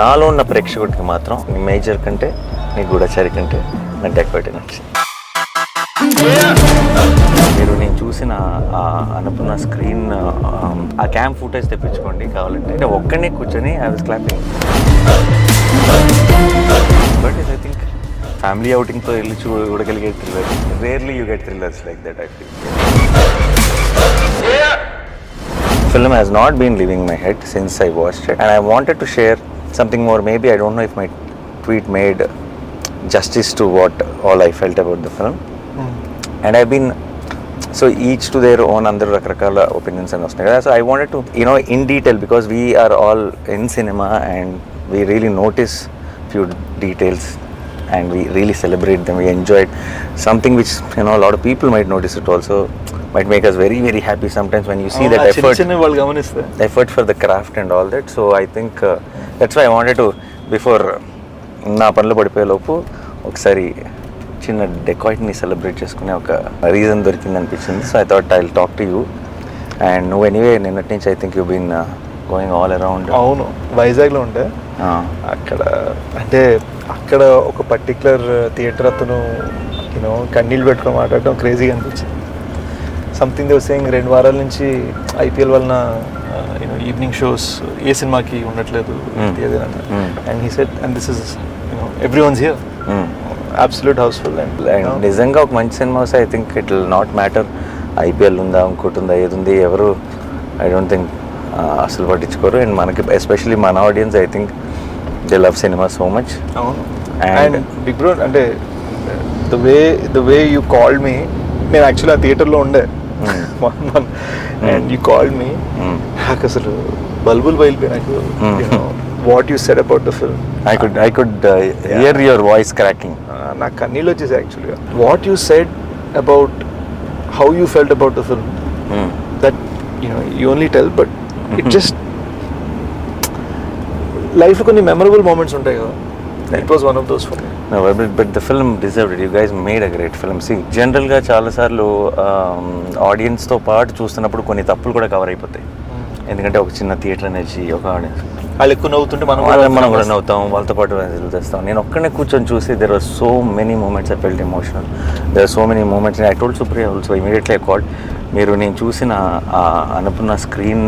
నాలో ఉన్న ప్రేక్షకుడికి మాత్రం నీ మేజర్ కంటే నీ గూఢచారి కంటే నా డెకోయిట్ నచ్చింది. మీరు నేను చూసిన అనుకున్న స్క్రీన్ ఆ క్యామ్ ఫుటేజ్ తెప్పించుకోండి కావాలంటే. అంటే ఒక్కనే కూర్చొని I was clapping. But I think family అవుటింగ్తో వెళ్ళి చూడగలిగే thriller, rarely you get thrillers like that. I feel film has not been leaving my head since I watched it, and I wanted to share something more. Maybe I don't know if my tweet made justice to what all I felt about the film. And I've been so each to their own under rakrakala opinions and stuff. So I wanted to, you know, in detail, because we are all in cinema and we really notice few details and we really celebrate them. We enjoy it. Something which, you know, a lot of people might notice it also, might make us very, very happy sometimes when you see that effort for the craft and all that. So I think that's why I wanted to, before నా పనులు పడిపోయే లోపు ఒకసారి చిన్న డెకాయిట్ని celebrate చేసుకునే ఒక reason దొరికింది అనిపించింది. So I thought I will talk to you. And నువ్వు ఎనీవే నిన్నటి నుంచి I think you been going all around. అవును, వైజాగ్లో ఉండే అక్కడ, అంటే అక్కడ ఒక పర్టికులర్ థియేటర్ అతను యూనో కన్నీళ్ళు పెట్టుకొని మాట్లాడడం క్రేజీగా అనిపించింది. సంథింగ్ దే వాస్ సేయింగ్ 2 వారాల నుంచి ఐపీఎల్ వలన యూనో ఈవినింగ్ షోస్ ఏ సినిమాకి ఉండట్లేదు and he said and this is you know everyone's here absolute house full. And నిజంగా ఒక మంచి సినిమా వస్తే I think it will not matter IPL ఉందా ఇంకోటి ఉందా ఏది ఉంది ఎవరు ఐ డోంట్ థింక్ అసలు పట్టించుకోరు. అండ్ మనకి ఎస్పెషలీ మన audience I think they love cinema so much. అవును. అండ్ బిగ్ బ్రో అంటే the way you called me, నేను యాక్చువల్లీ ఆ థియేటర్లో ఉండే అండ్ యూ కాల్డ్ మీ, నాకు అసలు బల్బుల్ బయలుపోయి నాకు what you said about the film. I could hear your voice cracking. నాకు కన్నీళ్ళు వచ్చేసి యాక్చువల్గా. What you said about how you felt about the film, that you only tell, but it just లైఫ్లో కొన్ని memorable moments ఉంటాయి కదా. It was one of those for me. No, but the film deserved it. You guys made a great film. See, generally చాలాసార్లు ఆడియన్స్తో పాటు చూస్తున్నప్పుడు కొన్ని తప్పులు కూడా కవర్ అయిపోతాయి. ఎందుకంటే ఒక చిన్న థియేటర్ అనేది ఒక ఆడియన్స్ వాళ్ళు ఎక్కువ నవ్వుతుంటే మనం కూడా నవ్వుతాం, వాళ్ళతో పాటు చేస్తాం. నేను ఒక్కనే కూర్చొని చూసి there were so many moments I felt emotional. There are so many moments. I told Supriya also immediately I called. మీరు నేను చూసిన అనుకున్న స్క్రీన్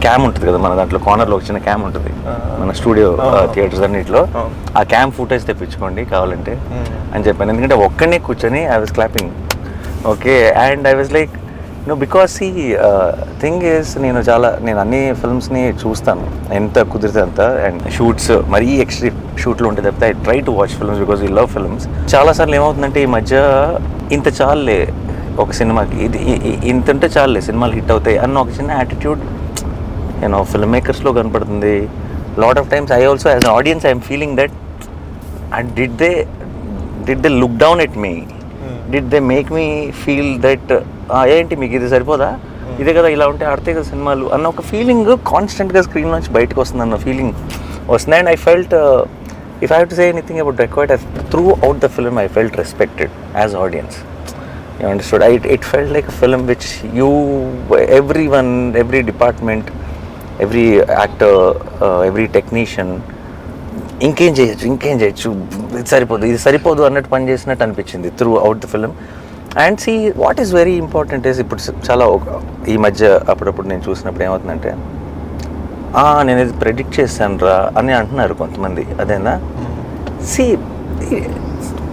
క్యామ్ ఉంటుంది కదా మన దాంట్లో, కార్నర్లో ఒక చిన్న క్యామ్ ఉంటుంది మన స్టూడియో థియేటర్స్ అన్నింటిలో, ఆ క్యామ్ ఫుటేజ్ తెప్పించుకోండి కావాలంటే అని చెప్పాను. ఎందుకంటే ఒక్కనే కూర్చొని I was clapping. Okay, and I was like because ఈ థింగ్ ఈస్ నేను అన్ని ఫిల్మ్స్ని చూస్తాను ఎంత కుదిరితే అంత. అండ్ షూట్స్ మరీ ఎక్స్ట్రీమ్ షూట్లు ఉంటే తప్పితే I try to watch films because ఈ లవ్ ఫిల్మ్స్. చాలాసార్లు ఏమవుతుందంటే ఈ మధ్య ఇంత చాలులే ఒక సినిమాకి, ఇది ఇంత ఉంటే చాలులే సినిమాలు హిట్ అవుతాయి అన్న ఒక చిన్న యాటిట్యూడ్ యూనో ఫిల్మ్ మేకర్స్లో కనపడుతుంది. Lot of times I also as an audience I'm feeling that did they look down at me, did they make me feel that ఏంటి మీకు ఇది సరిపోదా, ఇదే కదా ఇలా ఉంటే ఆడితే కదా సినిమాలు అన్న ఒక ఫీలింగ్ కాన్స్టెంట్గా స్క్రీన్ నుంచి బయటకు వస్తుంది అన్న ఫీలింగ్ వస్తుంది. And I felt if I have to say anything about Dacoit, through out the film I felt respected as audience. You understood? It felt like a film which everyone, every department, every actor, every technician ఇంకేం చేయొచ్చు ఇది సరిపోదు అన్నట్టు పని చేసినట్టు అనిపించింది throughout the film. And see what is very important is ఇప్పుడు చాలా ఈ మధ్య అప్పుడప్పుడు నేను చూసినప్పుడు ఏమవుతుందంటే నేను ఇది ప్రెడిక్ట్ చేశాను రా అని అంటున్నారు కొంతమంది. అదేనా? సి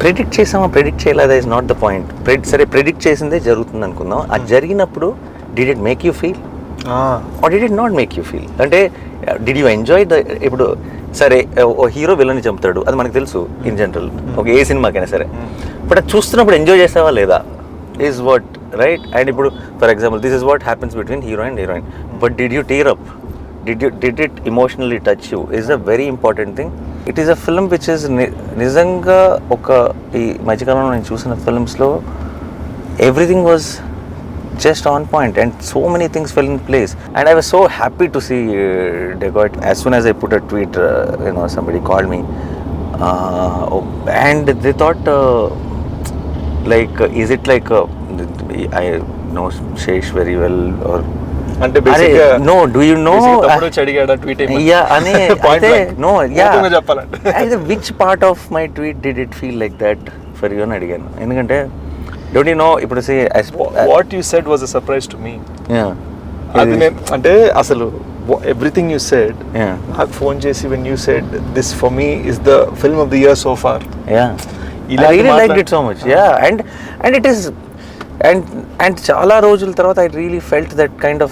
ప్రెడిక్ట్ చేసామా ప్రెడిక్ట్ చేయలేదా ఇస్ నాట్ ద పాయింట్. సరే ప్రెడిక్ట్ చేసిందే జరుగుతుంది అనుకుందాం, అది జరిగినప్పుడు did it make you feel or did it not make you feel? అంటే డిడ్ యూ ఎంజాయ్ ద, ఇప్పుడు సరే ఓ హీరో విలన్ని చంపుతాడు అది మనకు తెలుసు ఇన్ జనరల్, ఒక ఏ సినిమాకైనా సరే, బట్ అది చూస్తున్నప్పుడు ఎంజాయ్ చేసావా లేదా ఈజ్ వాట్ రైట్. అండ్ ఇప్పుడు for example this is what happens between hero and heroine, but did you tier up, did it emotionally touch you is a very important thing. It is a film which is నిజంగా ఒక ఈ మధ్యకాలంలో నేను చూసిన ఫిల్మ్స్లో everything was just on point and so many things fell in place and I was so happy to see Dacoit. As soon as I put a tweet somebody called me and they thought like is it like I know Sesh very well or అంటే బేసిక్గా no do you know తమ్ముడు వచ్చి అడిగాడా tweet yeah అని point no yeah చెప్పాలంటే which part of my tweet did it feel like that for you అని అడిగాను. ఎందుకంటే డోంట్ యూ నో ఇప్పుడు what you said was a surprise to me. అది నేను అంటే అసలు ఎవ్రీథింగ్ యూ సెడ్ నాకు ఫోన్ చేసి when you said this for me is the film of the year so far. I really liked it so much. Yeah, and it is, and చాలా రోజుల తర్వాత I really felt that kind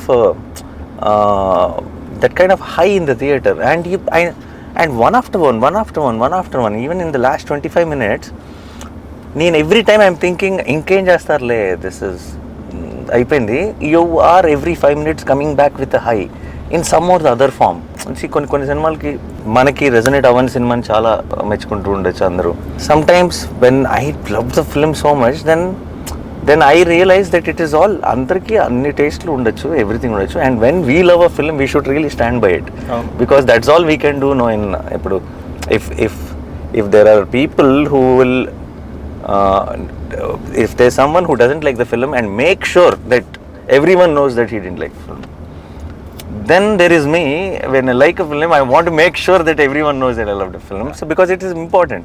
of high in the theater, and one after one, even in the last 25 minutes, నేను every time I'm thinking ఇంకేం చేస్తారులే, this is అయిపోయింది. You are every 5 minutes coming back with a high in some or the other form. కొన్ని సినిమాలకి మనకి resonate అవ్వని సినిమాని చాలా మెచ్చుకుంటూ ఉండొచ్చు అందరూ. Sometimes when I love the film so much then I realise that it is all, అందరికీ అన్ని టేస్ట్లు ఉండొచ్చు, ఎవ్రీథింగ్ ఉండొచ్చు. And when we love a film we should really stand by it, because that's all we can do no in. ఇప్పుడు if there are people who will if there's someone who doesn't like the film and make sure that everyone knows that he didn't like the film, then there is me. When I like a film, I want to make sure that everyone knows that I love the film, so because it is important.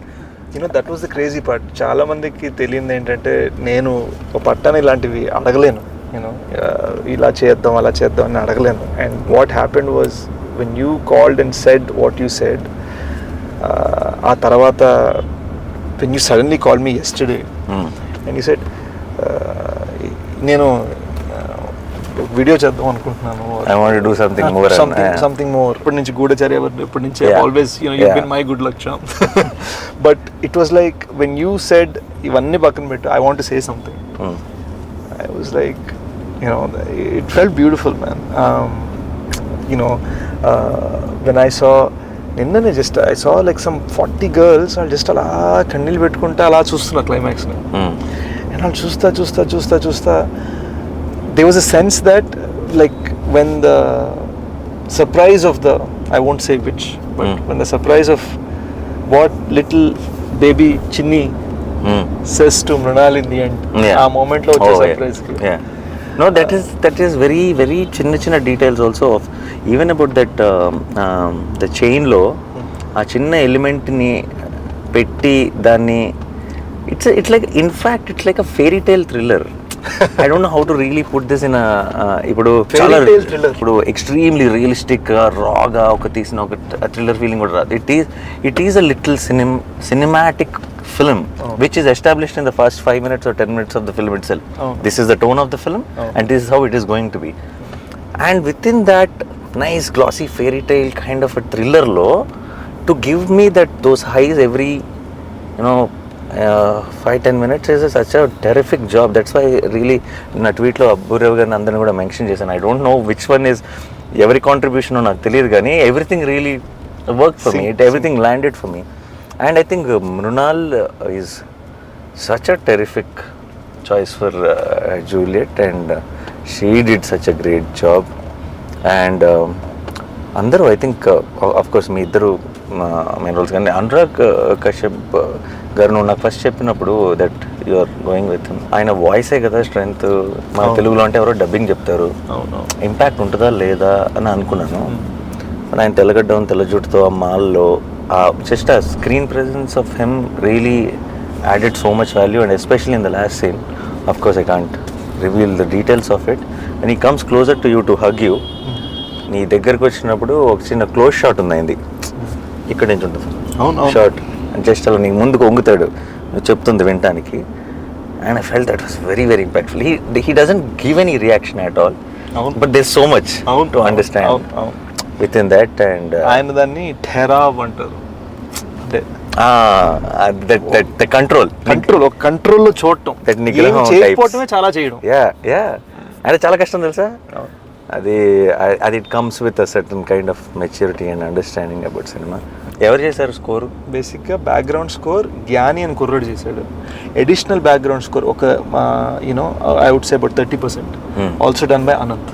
You know, that was the crazy part. చాలా మందికి తెలియదు ఏంటంటే నేను ఒక పట్టాను ఇలాంటివి అడగలేను, you know ఇలా చేద్దాం అలా చేద్దాం అని అడగలేను. And what happened was when you called and said what you said, ఆ తర్వాత when you suddenly called me yesterday and you said నేను వీడియో చేద్దాం అనుకుంటున్నాను, I want to do something more, something more. ఇప్పటి నుంచి గూఢచర్య, ఇప్పటి నుంచి always, you know, you've been my good luck charm. But it was like when you said ఇవన్నీ పక్కన పెట్టు, I want to say something, I was like, you know, it felt beautiful, man. You know, when I saw నిన్ననే just I saw like some 40 girls వాళ్ళు జస్ట్ అలా కన్నీళ్ళు పెట్టుకుంటే అలా చూస్తున్నా క్లైమాక్స్ని. అండ్ వాళ్ళు చూస్తా they was a sense that like when the surprise of the, I won't say which, but when the surprise of what little baby Chinni says to Mrunal in the end, ఆ మూమెంట్లో వచ్చే సర్ప్రైజ్కి. No, that is very very చిన్న details also of even about that the chain లో ఆ చిన్న element ని పెట్టి దాన్ని it's like, in fact it's like a fairy tale thriller. I don't know how to really put this in a ఇప్పుడు చాలా ఇప్పుడు extremely realistic రాగా ఒక తీసిన ఒక థ్రిల్లర్ ఫీలింగ్ కూడా రాదు. it is a little cinematic film which is established in the first 5 minutes or 10 minutes of the film itself. This is the tone of the film and this is how it is going to be, and within that nice glossy fairy tale kind of a thriller lo to give me those highs every, you know, 5-10 minutes is such a terrific job. That's why really na tweet lo Aburav garu andarni kuda mention chesanu. I don't know which one is every contribution నాకు తెలియదు కానీ everything really worked for me. Everything landed for me. And I think Mrunal is such a terrific choice for Juliet, and she did such a great job. And అందరూ I think of course మీ ఇద్దరు main roles, కానీ అనురాగ్ కశ్యప్ గారు నువ్వు నాకు first చెప్పినప్పుడు that you are going with him, ఆయన వాయిసే కదా స్ట్రెంగ్త్. మన తెలుగులో అంటే ఎవరో డబ్బింగ్ చెప్తారు, ఇంపాక్ట్ ఉంటుందా లేదా అని అనుకున్నాను. ఆయన తెల్లగడ్డం తెల్ల జుట్టుతో ఆ మాల్లో just a screen presence of him really added so much value, and especially in the last scene, of course I can't reveal the details of it, when he comes closer to you to hug you, నీ దగ్గరకు వచ్చినప్పుడు ఒక చిన్న close shot ఉంది ఇక్కడ నుంచి ఉంటుంది shot, just అలా నీకు ముందుకు వంగుతాడు నువ్వు చెప్తుంది వినటానికి. And I felt that was very very impactful. he doesn't give any reaction at all, but there's so much to understand within that. And ఆయన దాన్ని ఠెరావ్ అంటారు, అంటే the కంట్రోల్లో చూడటం, చేయకపోవటమే చాలా చేయడం. అంటే చాలా కష్టం తెలుసా అది. It comes with a certain kind of maturity and understanding about cinema. ఎవరు చేశారు స్కోరు? బేసిక్గా బ్యాక్గ్రౌండ్ స్కోర్ జ్ఞాని అని కుర్రాడు చేశాడు. అడిషనల్ బ్యాక్గ్రౌండ్ స్కోర్ ఒక you know I would say about 30% also done by Anant.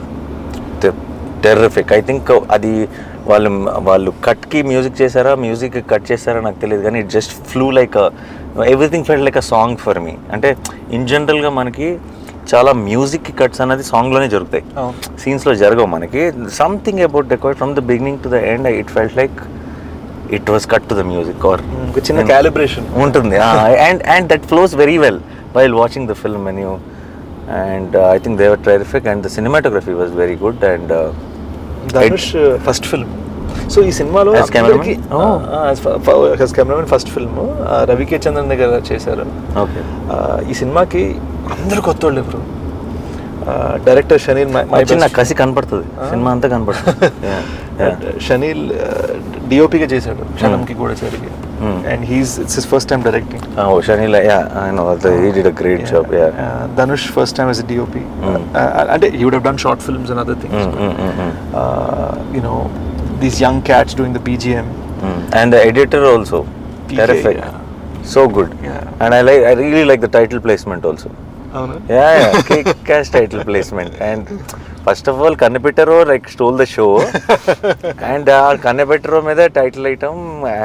Terrific. I think అది వాళ్ళు కట్కి మ్యూజిక్ చేశారా, మ్యూజిక్ కట్ చేశారా నాకు తెలియదు, కానీ it just flew like everything felt like a song for me. అంటే ఇన్ జనరల్గా మనకి చాలా మ్యూజిక్ కట్స్ అనేది సాంగ్లోనే జరుగుతాయి, సీన్స్లో జరగవు మనకి. Something about dacoit from the beginning to the end it felt like it was cut to the music or చిన్న calibration ఉంటుంది. And that flows very well while watching the film menu. And I think they were terrific and the cinematography was very good. And Dhanush first film. So ఈ సినిమాలో cameraman first film రవికే Chandran దగ్గర చేశారు. ఈ సినిమాకి అందరు కొత్త వాళ్ళు ఎవరు, డైరెక్టర్ షనీల్ చిన్న కసి కనపడుతుంది, సినిమా అంతా కనపడుతుంది. షనీల్ డిఓపిగా చేశాడు క్షణంకి కూడా జరిగి, and it's his first time directing. Chenille he did a great job. Dhanush first time as a DOP, and he would have done short films and other things. You know, these young cats doing the BGM, and the editor also terrific, so good. And I really like the title placement also. Kick-ass title placement. And first of all Kannapetaro like stole the show and Kannapetaro మీద title item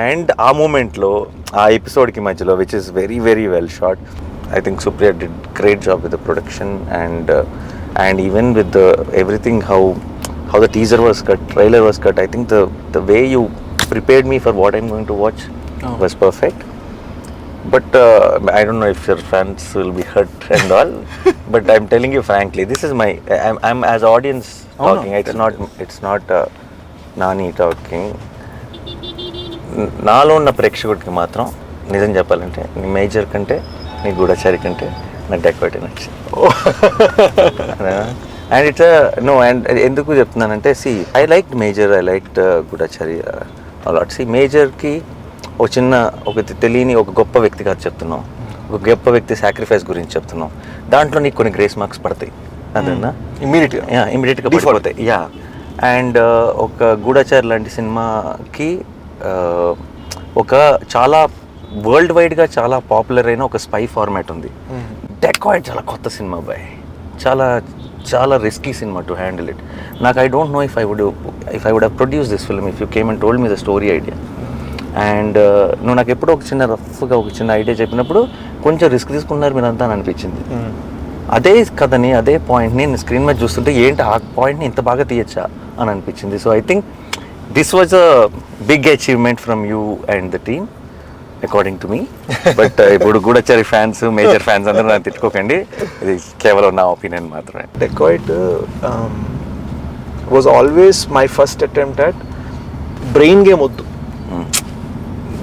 and ఆ మూమెంట్లో ఆ ఎపిసోడ్కి మధ్యలో which is very very well shot. I think Supriya did great job with the production and even with the everything how the teaser was cut, trailer was cut. I think the way you prepared me for what I'm going to watch was perfect. But I don't know if your fans will be hurt and all. But I'm telling you frankly, this is my I'm as audience talking. It's not Nani talking. నాలో ఉన్న ప్రేక్షకుడికి మాత్రం నిజం చెప్పాలంటే నీ major కంటే నీ గూఢచారి కంటే నాకు డెకాయిట్ నచ్చింది. అండ్ ఇట్స్ నో అండ్ ఎందుకు చెప్తున్నానంటే I like Major, I like Goodachari a lot. మేజర్కి ఒక తెలియని ఒక గొప్ప వ్యక్తి కాదు చెప్తున్నాం, ఒక గొప్ప వ్యక్తి సాక్రిఫైస్ గురించి చెప్తున్నాం. దాంట్లో నీకు కొన్ని గ్రేస్ మార్క్స్ పడతాయి, అదేనా ఇమీడియట్గా పడిపోతాయి. అండ్ ఒక గూఢచారి లాంటి సినిమాకి ఒక చాలా వరల్డ్ వైడ్గా చాలా పాపులర్ అయిన ఒక స్పై ఫార్మాట్ ఉంది. డెకాయిట్ చాలా కొత్త సినిమా బాయ్, చాలా చాలా రిస్కీ సినిమా టు హ్యాండిల్ ఇట్. నాకు I don't know if I would have produce this film if you came and told me the story idea. And నువ్వు నాకు ఎప్పుడో ఒక చిన్న ఐడియా చెప్పినప్పుడు కొంచెం రిస్క్ తీసుకున్నారు మీరంతా అని అనిపించింది. అదే కథని అదే పాయింట్ని నేను స్క్రీన్ మీద చూస్తుంటే ఏంటి ఆ పాయింట్ని ఇంత బాగా తీయచ్చా అని అనిపించింది. So I think this was a big achievement from you and the team according to me. But ఇప్పుడు గూఢచారి ఫ్యాన్స్, మేజర్ ఫ్యాన్స్ అందరూ నన్ను తిట్టుకోకండి, ఇది కేవలం నా ఒపీనియన్ మాత్రమే. Dacoit was always my first attempt at brain game వద్దు.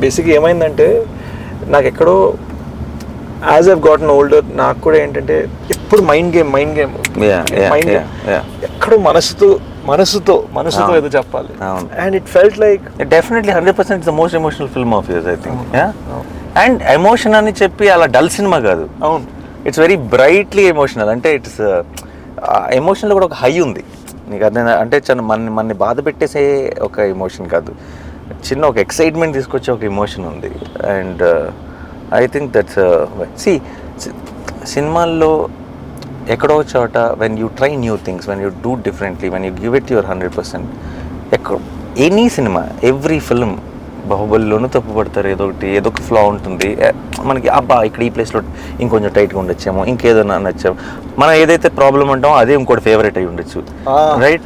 బేసిక్గా ఏమైందంటే నాకు ఎక్కడో యాజ్ ఐవ్ గాటన్ ఓల్డర్ నాకు కూడా ఏంటంటే ఎప్పుడు మైండ్ గేమ్ ఎక్కడో మనసుతో ఏదో చెప్పాలి. And it felt like definitely 100% the most emotional film of yours I think. And emotion అని చెప్పి అలా డల్ సినిమా కాదు, అవును, ఇట్స్ వెరీ బ్రైట్లీ ఎమోషనల్. అంటే ఇట్స్ ఎమోషన్లో కూడా ఒక హై ఉంది నీకు, అదే అంటే మనని బాధ పెట్టేసే ఒక ఎమోషన్ కాదు, చిన్న ఒక ఎక్సైట్మెంట్ తీసుకొచ్చే ఒక ఎమోషన్ ఉంది. అండ్ ఐ థింక్ దట్స్ సినిమాల్లో ఎక్కడో చోట when you try new things, when you do differently, when you give it your 100%, any సినిమా ఎవ్రీ ఫిల్మ్, బాహుబలిలోనూ తప్పు పడతారు, ఏదో ఒక ఫ్లా ఉంటుంది మనకి. అబ్బా ఇక్కడ ఈ ప్లేస్లో ఇంకొంచెం టైట్గా ఉండొచ్చేమో, ఇంకేదో నచ్చాము, మనం ఏదైతే ప్రాబ్లం అంటామో అదే ఇంకోటి ఫేవరెట్ అయి ఉండొచ్చు, రైట్?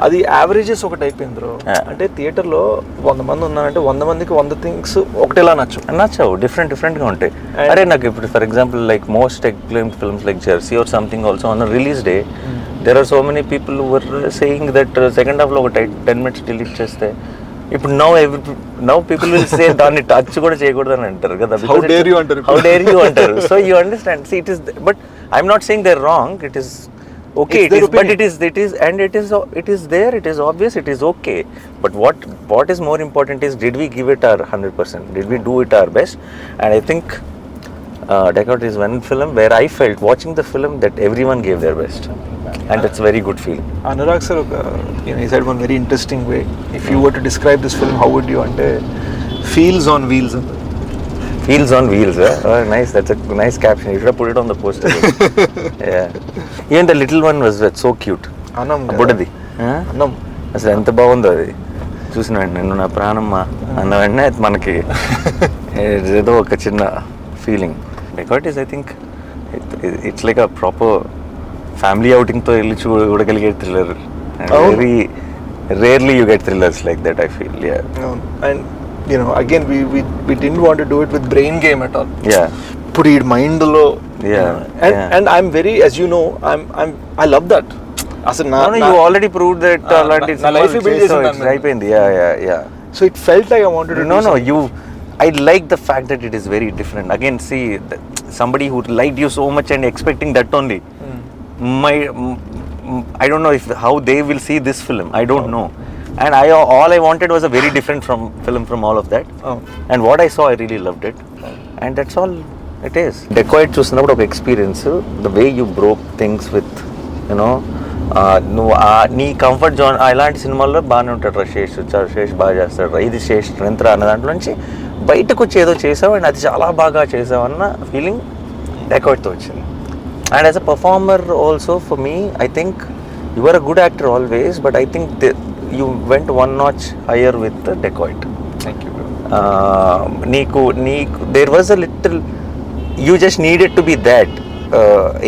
అది యావరేజెస్ ఒకటి అయిపోయింది బ్రో. అంటే థియేటర్లో 100 మంది ఉన్నారంటే 100 మందికి 100 థింగ్స్ ఒకటేలా నచ్చవు, డిఫరెంట్గా ఉంటాయి. అరే నాకు ఇప్పుడు for example like most acclaimed films like Jersey or something also on release day there are so many people who were saying that second half లో ఒక 10 minutes delete చేస్తే ఇప్పుడు now people will say దాన్ని touch కూడా చేయకూడదని అంటారు కదా. How dare you అంటారు. So you understand, see it is, but I'm not saying they're wrong, it is okay, it is, but it is and it is there, it is obvious, it is okay, but what is more important is did we give it our 100%, did we do it our best? And I think Dacoit is one film where I felt watching the film that everyone gave their best, and that's a very good feeling. Anurag sir, he said one very interesting way, if you were to describe this film, how would you? Ante feels on wheels. Feels on wheels, oh, nice, that's a nice caption, you should have put it on the poster. Yeah, even the little one was so cute. Anam బుడ్డది Anam అసలు ఎంత బాగుందో అది చూసిన వెంటనే నేను నా ప్రాణమ్మ అన్న వెంటనే మనకి ఏదో ఒక చిన్న feeling. Dacoit is, I think, it's like a proper family అవుటింగ్తో వెళ్ళి చూడగలిగే thriller. Very rarely you get thrillers like that I feel. And again we didn't want to do it with brain game at all. ఇప్పుడు ఈ మైండ్లో and I'm very, as you know, I love that. అసలు you already proved that అలాంటి life build చేసాను అయిపోయింది. So it felt like I wanted to no you I like the fact that it is very different. Again, see, somebody who liked you so much and expecting that only, I don't know how they will see this film. I don't know. And all I wanted was a very different film from all of that. And what I saw, I really loved it. And that's all it is. Dacoit చూసినప్పుడు ఒక experience, the way you broke things with, నువ్వు నీ comfort zone. ఇలాంటి సినిమాల్లో బాగానే ఉంటాడు రా శేష్ బాగా చేస్తాడు రా, ఇది శేష్ స్ట్రెంత్ రా అన్న దాంట్లో నుంచి బయటకు వచ్చి ఏదో చేసావు అండ్ అది చాలా బాగా చేసావు అన్న ఫీలింగ్ డెకాయిట్తో వచ్చింది. And as a performer also for me, I think you are a good actor always, but I think you went one notch higher with the Dacoit. Thank you, bro. నీకు there was a little, you just needed to be that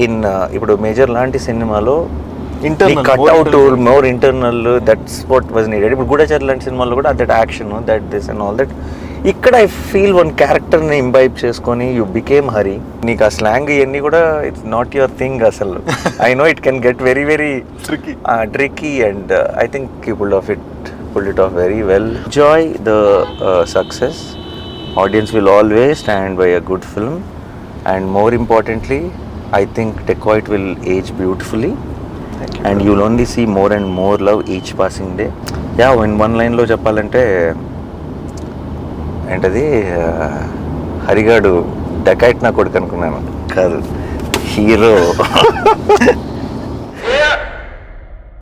in ఇప్పుడు major లాంటి సినిమాలో internal cutout more internal, that's what was needed. ఇప్పుడు గూఢచారి లాంటి సినిమాలో కూడా that action, that this and all that. ఇక్కడ I feel one క్యారెక్టర్ని ఇంబైబ్ చేసుకొని యూ బికేమ్ హరి. నీకు ఆ స్లాంగ్ ఇవన్నీ కూడా ఇట్స్ నాట్ యువర్ థింగ్ అసలు. I know it can get very very tricky and I think you pulled it off very well. Enjoy the success. Audience will always stand by a good film, and more importantly, I think Dacoit will age beautifully. And you'll only see more and more love each passing day. In one line లో చెప్పాలంటే ఏంటది, హరిగాడు dacoit నా కొడుకు అనుకున్నాను, కాదు hero.